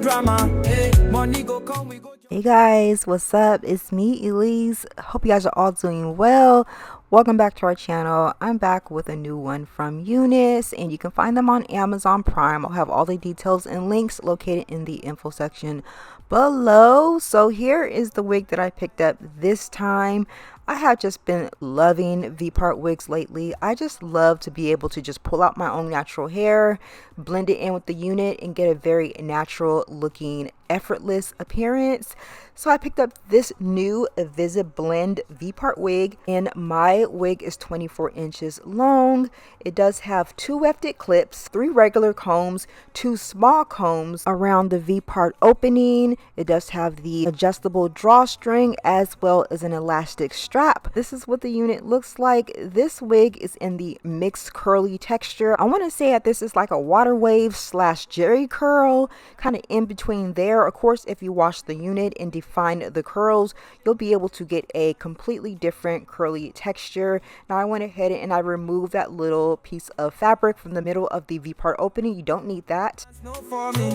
drama. Hey, money go come, we go. Hey guys, what's up? It's me, Elise. Hope you guys are all doing well. Welcome back to our channel. I'm back with a new one from Unice, and you can find them on Amazon Prime. I'll have all the details and links located in the info section below. So here is the wig that I picked up this time. I have just been loving V-part wigs lately. I just love to be able to just pull out my own natural hair, blend it in with the unit, and get a very natural looking, effortless appearance. So I picked up this new InvisiBlend V-part wig, and my wig is 24 inches long. It does have 2 wefted clips, 3 regular combs, 2 small combs around the V-part opening. It does have the adjustable drawstring as well as an elastic strap. This is what the unit looks like. This wig is in the mixed curly texture. I want to say that this is like a water wave slash jerry curl, kind of in between there. Of course, if you wash the unit and define the curls, you'll be able to get a completely different curly texture. Now I went ahead and I removed that little piece of fabric from the middle of the V-part opening. You don't need that. No for me.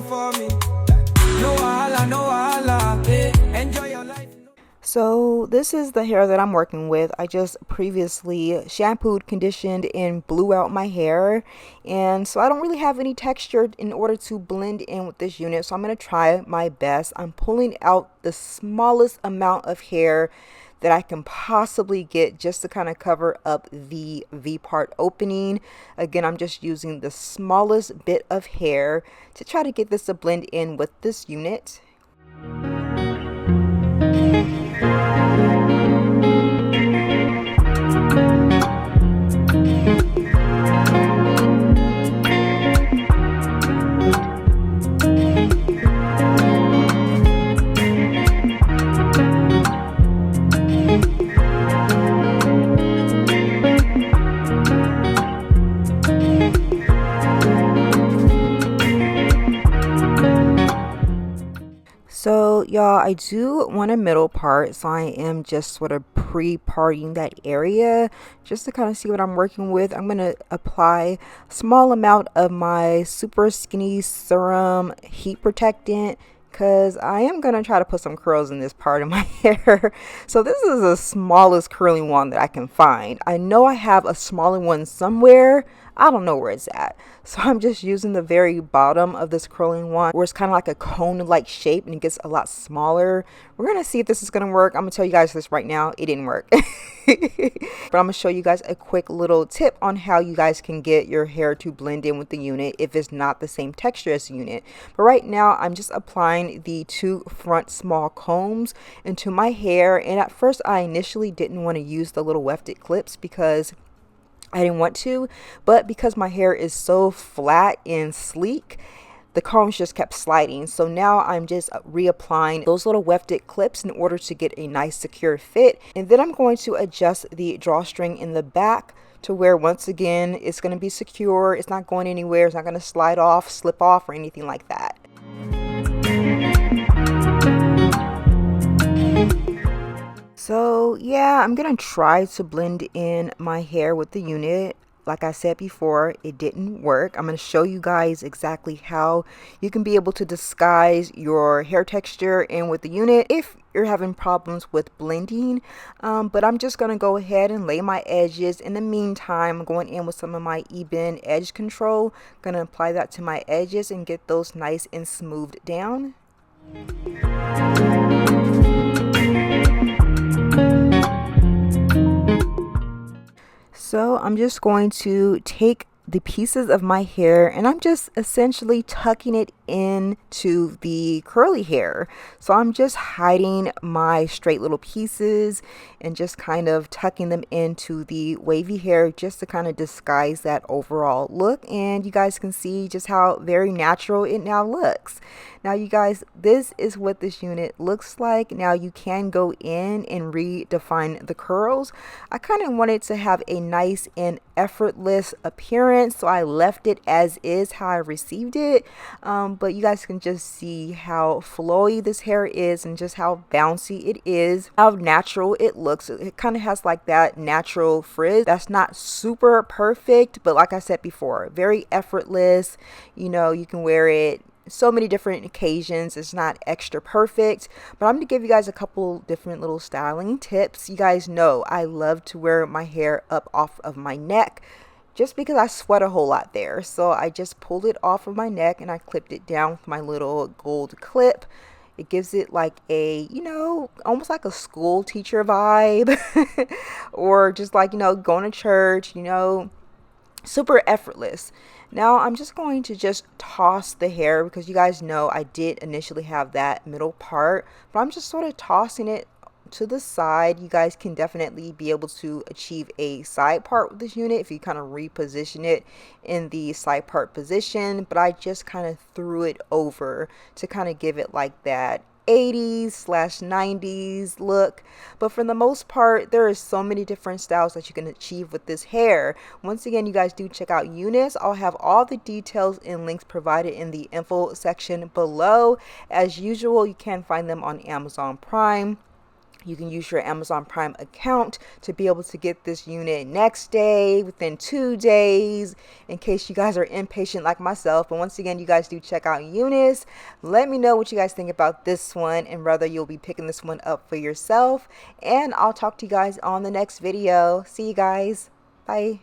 No wahala, no wahala. Hey, enjoy your life. So this is the hair that I'm working with. I just previously shampooed, conditioned, and blew out my hair. And so I don't really have any texture in order to blend in with this unit. So I'm going to try my best. I'm pulling out the smallest amount of hair that I can possibly get just to kind of cover up the V-part opening. Again, I'm just using the smallest bit of hair to try to get this to blend in with this unit. So y'all, I do want a middle part, so I am just sort of pre-parting that area just to kind of see what I'm working with. I'm going to apply a small amount of my super skinny serum heat protectant because I am going to try to put some curls in this part of my hair. So this is the smallest curling one that I can find. I know I have a smaller one somewhere. I don't know where it's at. So I'm just using the very bottom of this curling one where it's kind of like a cone-like shape and it gets a lot smaller. We're going to see if this is going to work. I'm going to tell you guys this right now. It didn't work. But I'm going to show you guys a quick little tip on how you guys can get your hair to blend in with the unit if it's not the same texture as the unit. But right now I'm just applying the 2 front small combs into my hair. And at first I initially didn't want to use the little wefted clips because I didn't want to, but because my hair is so flat and sleek, the combs just kept sliding. So now I'm just reapplying those little wefted clips in order to get a nice secure fit. And then I'm going to adjust the drawstring in the back to where once again it's going to be secure. It's not going anywhere. It's not going to slide off, slip off, or anything like that. So yeah, I'm gonna try to blend in my hair with the unit. Like I said before, it didn't work. I'm going to show you guys exactly how you can be able to disguise your hair texture in with the unit if you're having problems with blending. But I'm just going to go ahead and lay my edges. In the meantime, I'm going in with some of my Eben edge control. Going to apply that to my edges and get those nice and smoothed down. So I'm just going to take the pieces of my hair and I'm just essentially tucking it into the curly hair. So I'm just hiding my straight little pieces and just kind of tucking them into the wavy hair just to kind of disguise that overall look. And you guys can see just how very natural it now looks. Now you guys, this is what this unit looks like. Now you can go in and redefine the curls. I kind of wanted to have a nice and effortless appearance, so I left it as is how I received it. But you guys can just see how flowy this hair is and just how bouncy it is, how natural it looks. It kind of has like that natural frizz that's not super perfect, but like I said before, very effortless. You know, you can wear it so many different occasions. It's not extra perfect, but I'm going to give you guys a couple different little styling tips. You guys know I love to wear my hair up off of my neck just because I sweat a whole lot there. So I just pulled it off of my neck and I clipped it down with my little gold clip. It gives it like a, you know, almost like a school teacher vibe or just like, you know, going to church, you know, super effortless. Now I'm just going to just toss the hair because you guys know I did initially have that middle part, but I'm just sort of tossing it to the side. You guys can definitely be able to achieve a side part with this unit if you kind of reposition it in the side part position, but I just kind of threw it over to kind of give it like that 80s/90s look. But for the most part, there is so many different styles that you can achieve with this hair. Once again, you guys do check out Unice. I'll have all the details and links provided in the info section below. As usual, you can find them on Amazon Prime. You can use your Amazon Prime account to be able to get this unit next day, within 2 days, in case you guys are impatient like myself. But once again, you guys do check out Unice. Let me know what you guys think about this one and whether you'll be picking this one up for yourself. And I'll talk to you guys on the next video. See you guys. Bye.